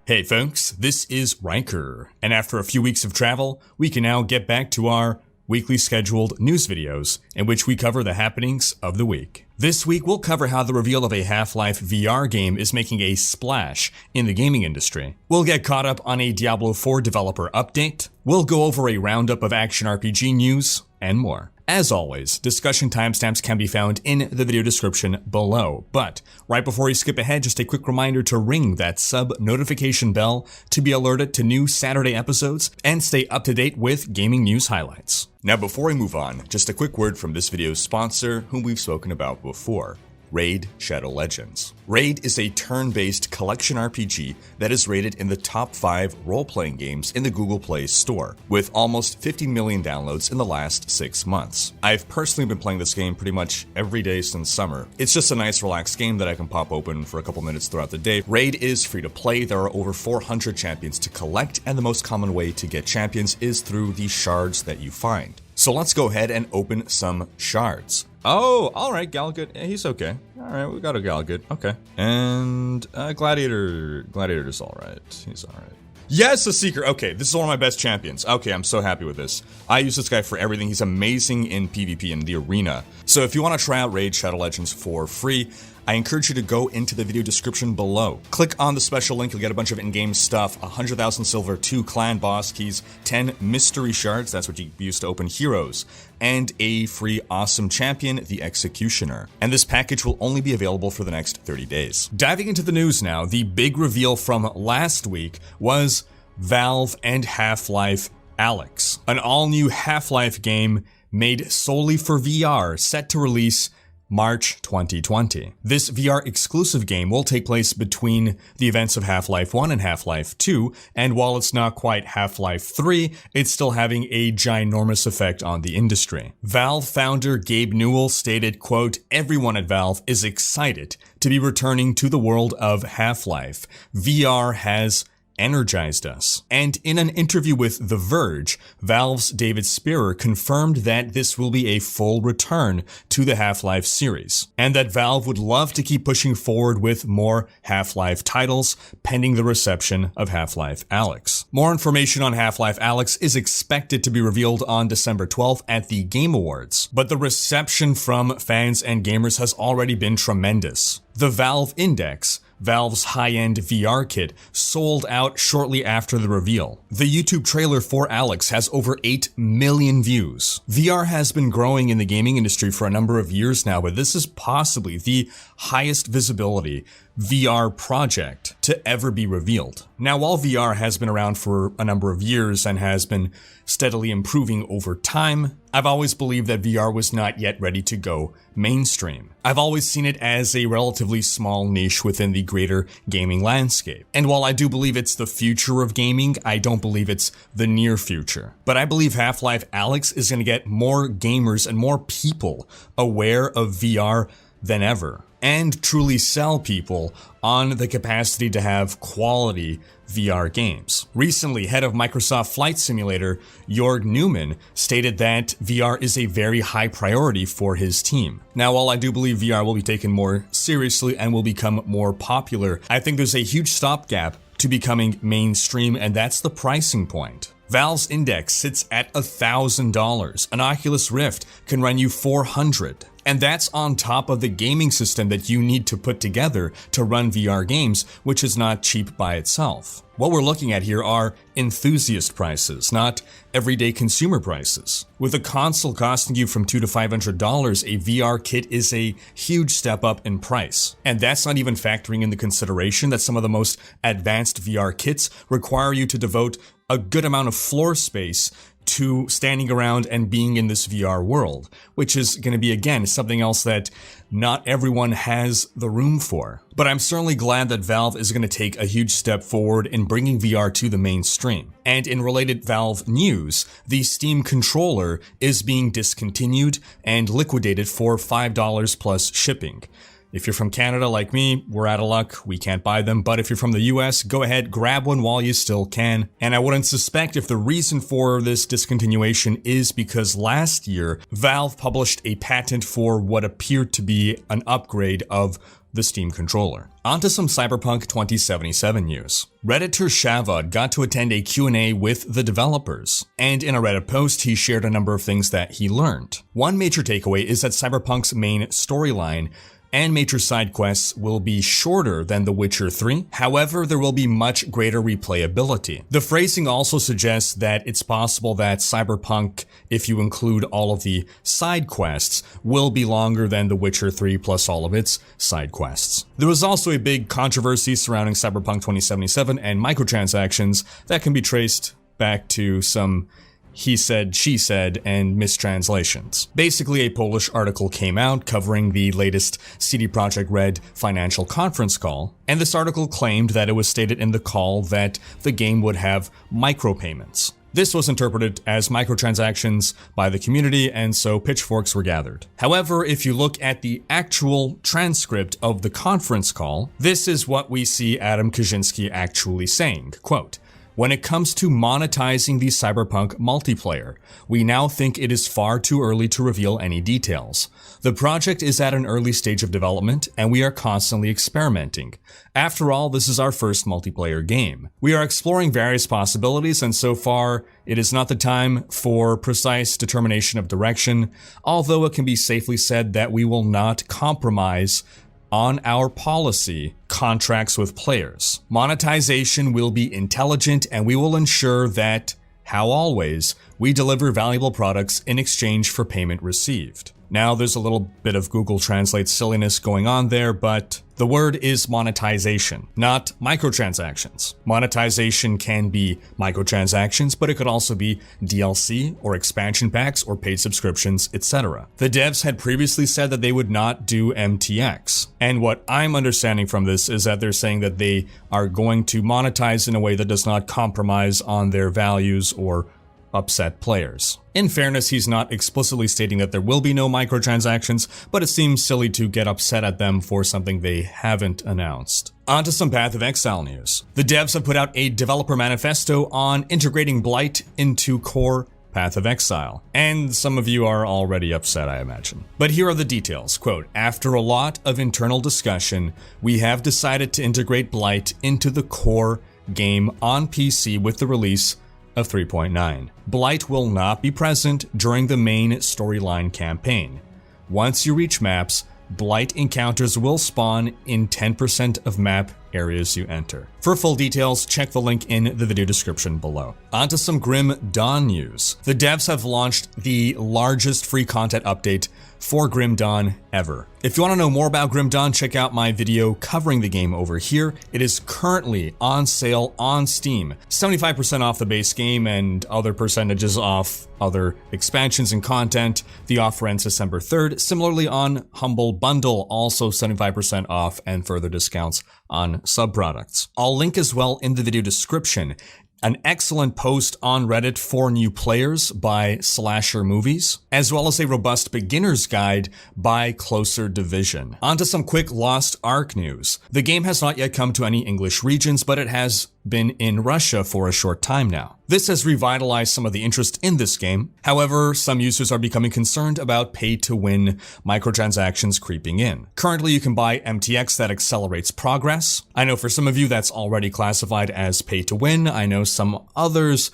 Hey folks, this is Riker, and after a few weeks of travel, we can now get back to our weekly scheduled news videos in which we cover the happenings of the week. This week we'll cover how the reveal of a Half-Life VR game is making a splash in the gaming industry. We'll get caught up on a Diablo 4 developer update, we'll go over a roundup of action RPG news, and more. As always, discussion timestamps can be found in the video description below. But right before we skip ahead, just a quick reminder to ring that sub notification bell to be alerted to new Saturday episodes and stay up to date with gaming news highlights. Now before we move on, just a quick word from this video's sponsor, whom we've spoken about before. Raid Shadow Legends. Raid is a turn-based collection RPG that is rated in the top 5 role-playing games in the Google Play Store, with almost 50 million downloads in the last 6 months. I've personally been playing this game pretty much every day since summer. It's just a nice relaxed game that I can pop open for a couple minutes throughout the day. Raid is free to play, there are over 400 champions to collect, and the most common way to get champions is through the shards that you find. So let's go ahead and open some shards. Oh, alright, Galgut. Yeah, he's okay. Alright, we got a Galgut. Okay. And Gladiator's alright. He's alright. Yes, a Seeker. Okay, this is one of my best champions. Okay, I'm so happy with this. I use this guy for everything. He's amazing in PvP in the arena. So if you want to try out Raid Shadow Legends for free, I encourage you to go into the video description below. Click on the special link, you'll get a bunch of in-game stuff, 100,000 silver, 2 clan boss keys, 10 mystery shards, that's what you use to open heroes, and a free awesome champion, the Executioner. And this package will only be available for the next 30 days. Diving into the news now, the big reveal from last week was Valve and Half-Life Alyx, an all-new Half-Life game made solely for VR, set to release March 2020. This VR exclusive game will take place between the events of Half-Life 1 and Half-Life 2, and while it's not quite Half-Life 3, it's still having a ginormous effect on the industry. Valve founder Gabe Newell stated, quote, "Everyone at Valve is excited to be returning to the world of Half-Life. VR has energized us." And in an interview with The Verge, Valve's David Spearer confirmed that this will be a full return to the Half-Life series, and that Valve would love to keep pushing forward with more Half-Life titles, pending the reception of Half-Life Alyx. More information on Half-Life Alyx is expected to be revealed on December 12th at the Game Awards, but the reception from fans and gamers has already been tremendous. The Valve Index, Valve's high-end VR kit, sold out shortly after the reveal. The YouTube trailer for Alyx has over 8 million views. VR has been growing in the gaming industry for a number of years now, but this is possibly the highest visibility VR project to ever be revealed. Now, while VR has been around for a number of years and has been steadily improving over time, I've always believed that VR was not yet ready to go mainstream. I've always seen it as a relatively small niche within the greater gaming landscape. And while I do believe it's the future of gaming, I don't believe it's the near future. But I believe Half-Life Alyx is going to get more gamers and more people aware of VR than ever, and truly sell people on the capacity to have quality VR games. Recently, head of Microsoft Flight Simulator, Jörg Newman, stated that VR is a very high priority for his team. Now, while I do believe VR will be taken more seriously and will become more popular, I think there's a huge stopgap to becoming mainstream, and that's the pricing point. Valve's Index sits at $1,000. An Oculus Rift can run you $400. And that's on top of the gaming system that you need to put together to run VR games, which is not cheap by itself. What we're looking at here are enthusiast prices, not everyday consumer prices. With a console costing you from $200 to $500, a VR kit is a huge step up in price. And that's not even factoring in the consideration that some of the most advanced VR kits require you to devote a good amount of floor space to standing around and being in this VR world, which is going to be, again, something else that not everyone has the room for. But I'm certainly glad that Valve is going to take a huge step forward in bringing VR to the mainstream. And in related Valve news, the Steam controller is being discontinued and liquidated for $5 plus shipping. If you're from Canada like me, we're out of luck, we can't buy them, but if you're from the US, go ahead, grab one while you still can. And I wouldn't suspect if the reason for this discontinuation is because last year, Valve published a patent for what appeared to be an upgrade of the Steam controller. Onto some Cyberpunk 2077 news. Redditor Shavod got to attend a Q&A with the developers, and in a Reddit post he shared a number of things that he learned. One major takeaway is that Cyberpunk's main storyline and major side quests will be shorter than The Witcher 3. However, there will be much greater replayability. The phrasing also suggests that it's possible that Cyberpunk, if you include all of the side quests, will be longer than The Witcher 3 plus all of its side quests. There was also a big controversy surrounding Cyberpunk 2077 and microtransactions that can be traced back to some he said, she said, and mistranslations. Basically, a Polish article came out covering the latest CD Projekt Red financial conference call, and this article claimed that it was stated in the call that the game would have micropayments. This was interpreted as microtransactions by the community, and so pitchforks were gathered. However, if you look at the actual transcript of the conference call, this is what we see Adam Kaczynski actually saying, quote, "When it comes to monetizing the Cyberpunk multiplayer, we now think it is far too early to reveal any details. The project is at an early stage of development, and we are constantly experimenting. After all, this is our first multiplayer game. We are exploring various possibilities, and so far, it is not the time for precise determination of direction, although it can be safely said that we will not compromise on our policy contracts with players. Monetization will be intelligent, and we will ensure that, how always, we deliver valuable products in exchange for payment received." Now, there's a little bit of Google Translate silliness going on there, but the word is monetization, not microtransactions. Monetization can be microtransactions, but it could also be DLC or expansion packs or paid subscriptions, etc. The devs had previously said that they would not do MTX, and what I'm understanding from this is that they're saying that they are going to monetize in a way that does not compromise on their values or upset players. In fairness, he's not explicitly stating that there will be no microtransactions, but it seems silly to get upset at them for something they haven't announced. Onto some Path of Exile news. The devs have put out a developer manifesto on integrating Blight into core Path of Exile, and some of you are already upset, I imagine. But here are the details. Quote, "After a lot of internal discussion, we have decided to integrate Blight into the core game on PC with the release of 3.9. Blight will not be present during the main storyline campaign. Once you reach maps, Blight encounters will spawn in 10% of map areas you enter. For full details, check the link in the video description below. Onto some Grim Dawn news. The devs have launched the largest free content update for Grim Dawn ever. If you want to know more about Grim Dawn, check out my video covering the game over here. It is currently on sale on Steam. 75% off the base game and other percentages off other expansions and content. The offer ends December 3rd. Similarly on Humble Bundle, also 75% off and further discounts on subproducts. I'll link as well in the video description an excellent post on Reddit for new players by Slasher Movies, as well as a robust beginner's guide by Closer Division. Onto some quick Lost Ark news. The game has not yet come to any English regions, but it has been in Russia for a short time now. This has revitalized some of the interest in this game. However, some users are becoming concerned about pay-to-win microtransactions creeping in. Currently, you can buy MTX that accelerates progress. I know for some of you that's already classified as pay-to-win. I know some others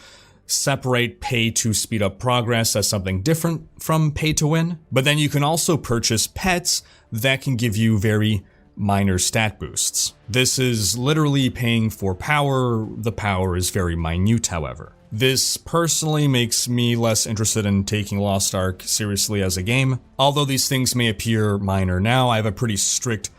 separate pay to speed up progress as something different from pay-to-win. But then you can also purchase pets that can give you very minor stat boosts. This is literally paying for power. The power is very minute, however. This personally makes me less interested in taking Lost Ark seriously as a game. Although these things may appear minor now, I have a pretty strict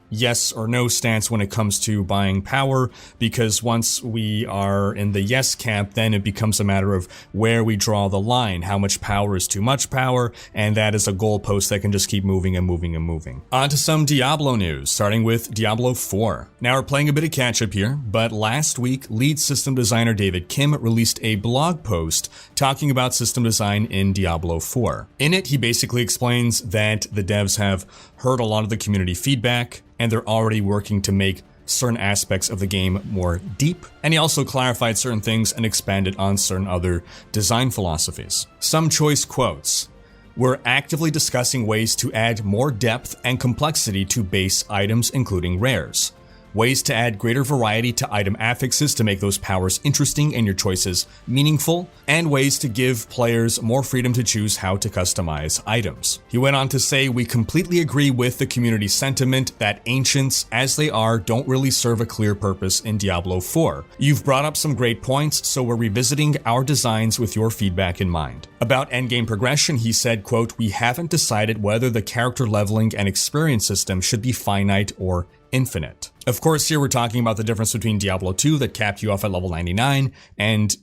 yes or no stance when it comes to buying power, because once we are in the yes camp, then it becomes a matter of where we draw the line. How much power is too much power, and that is a goalpost that can just keep moving and moving and moving. On to some Diablo news, starting with Diablo 4. Now we're playing a bit of catch up here, but last week, lead system designer David Kim released a blog post talking about system design in Diablo 4. In it, he basically explains that the devs have heard a lot of the community feedback, and they're already working to make certain aspects of the game more deep, and he also clarified certain things and expanded on certain other design philosophies. Some choice quotes. we're actively discussing ways to add more depth and complexity to base items, including rares. Ways to add greater variety to item affixes to make those powers interesting and your choices meaningful, and ways to give players more freedom to choose how to customize items. He went on to say, we completely agree with the community sentiment that ancients, as they are, don't really serve a clear purpose in Diablo 4. You've brought up some great points, so we're revisiting our designs with your feedback in mind. About endgame progression, he said, quote, we haven't decided whether the character leveling and experience system should be finite or infinite. Of course, here we're talking about the difference between Diablo 2 that capped you off at level 99 and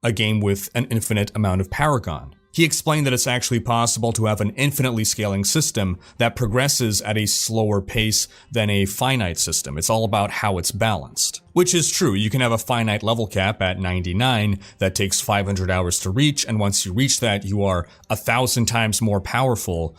a game with an infinite amount of Paragon. He explained that it's actually possible to have an infinitely scaling system that progresses at a slower pace than a finite system. It's all about how it's balanced. Which is true, you can have a finite level cap at 99 that takes 500 hours to reach, and once you reach that, you are 1,000 times more powerful,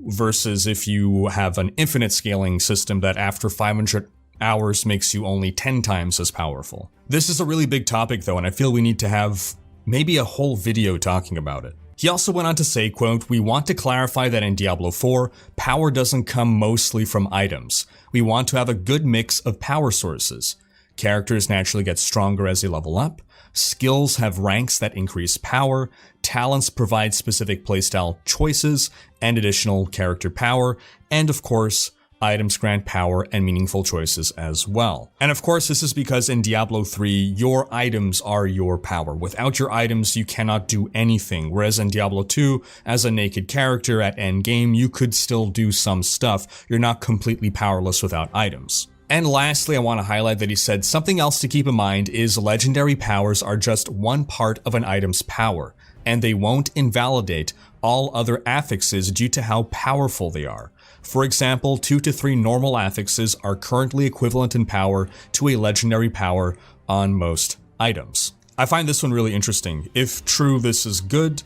versus if you have an infinite scaling system that after 500 hours makes you only 10 times as powerful. This is a really big topic though, and I feel we need to have maybe a whole video talking about it. He also went on to say, quote, we want to clarify that in Diablo 4, power doesn't come mostly from items. We want to have a good mix of power sources. Characters naturally get stronger as they level up. Skills have ranks that increase power, talents provide specific playstyle choices and additional character power, and of course, items grant power and meaningful choices as well. And of course, this is because in Diablo 3, your items are your power. Without your items, you cannot do anything, whereas in Diablo 2, as a naked character at endgame, you could still do some stuff. You're not completely powerless without items. And lastly, I want to highlight that he said something else to keep in mind is legendary powers are just one part of an item's power, and they won't invalidate all other affixes due to how powerful they are. For example, 2 to 3 normal affixes are currently equivalent in power to a legendary power on most items. I find this one really interesting. If true, this is good.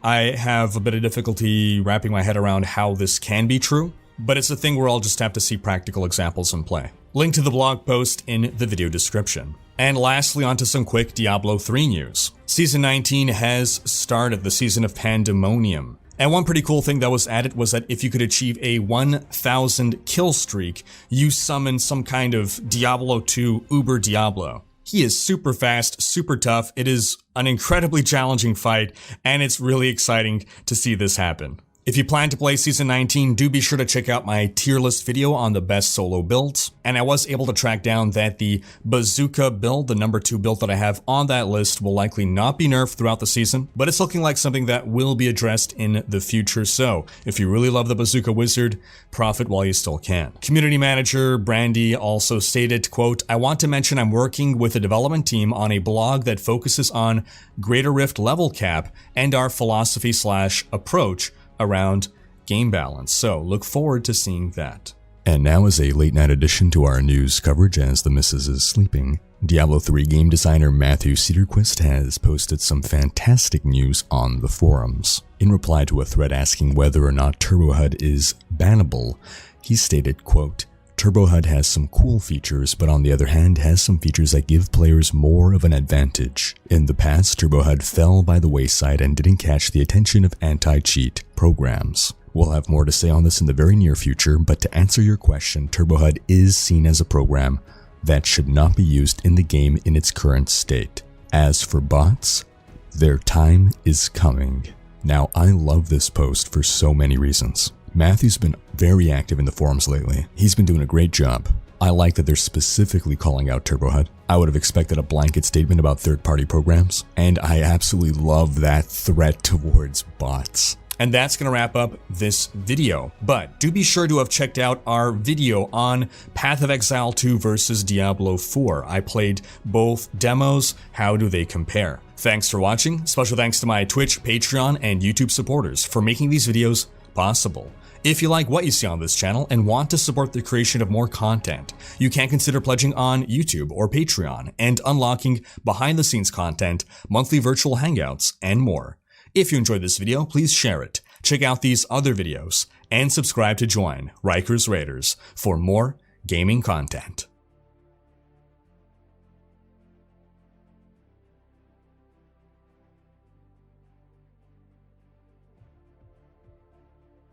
I have a bit of difficulty wrapping my head around how this can be true, but it's a thing where I'll just have to see practical examples in play. Link to the blog post in the video description. And lastly, onto some quick Diablo 3 news. Season 19 has started, the season of Pandemonium. And one pretty cool thing that was added was that if you could achieve a 1,000 kill streak, you summon some kind of Diablo 2 Uber Diablo. He is super fast, super tough. It is an incredibly challenging fight, and it's really exciting to see this happen. If you plan to play Season 19, do be sure to check out my tier list video on the best solo builds. And I was able to track down that the Bazooka build, the number 2 build that I have on that list, will likely not be nerfed throughout the season, but it's looking like something that will be addressed in the future. So if you really love the Bazooka Wizard, profit while you still can. Community manager Brandy also stated, quote, I want to mention I'm working with a development team on a blog that focuses on Greater Rift level cap and our philosophy/approach around game balance, so look forward to seeing that. And now, as a late night addition to our news coverage as the missus is sleeping, Diablo 3 game designer Matthew Cedarquist has posted some fantastic news on the forums. In reply to a thread asking whether or not TurboHUD is bannable, he stated, quote, TurboHUD has some cool features, but on the other hand has some features that give players more of an advantage. In the past, TurboHUD fell by the wayside and didn't catch the attention of anti-cheat programs. We'll have more to say on this in the very near future, but to answer your question, TurboHUD is seen as a program that should not be used in the game in its current state. As for bots, their time is coming. Now, I love this post for so many reasons. Matthew's been very active in the forums lately. He's been doing a great job. I like that they're specifically calling out TurboHUD. I would have expected a blanket statement about third-party programs, and I absolutely love that threat towards bots. And that's going to wrap up this video, but do be sure to have checked out our video on Path of Exile 2 versus Diablo 4. I played both demos. How do they compare? Thanks for watching. Special thanks to my Twitch, Patreon, and YouTube supporters for making these videos possible. If you like what you see on this channel and want to support the creation of more content, you can consider pledging on YouTube or Patreon and unlocking behind-the-scenes content, monthly virtual hangouts, and more. If you enjoyed this video, please share it, check out these other videos, and subscribe to join Riker's Raiders for more gaming content.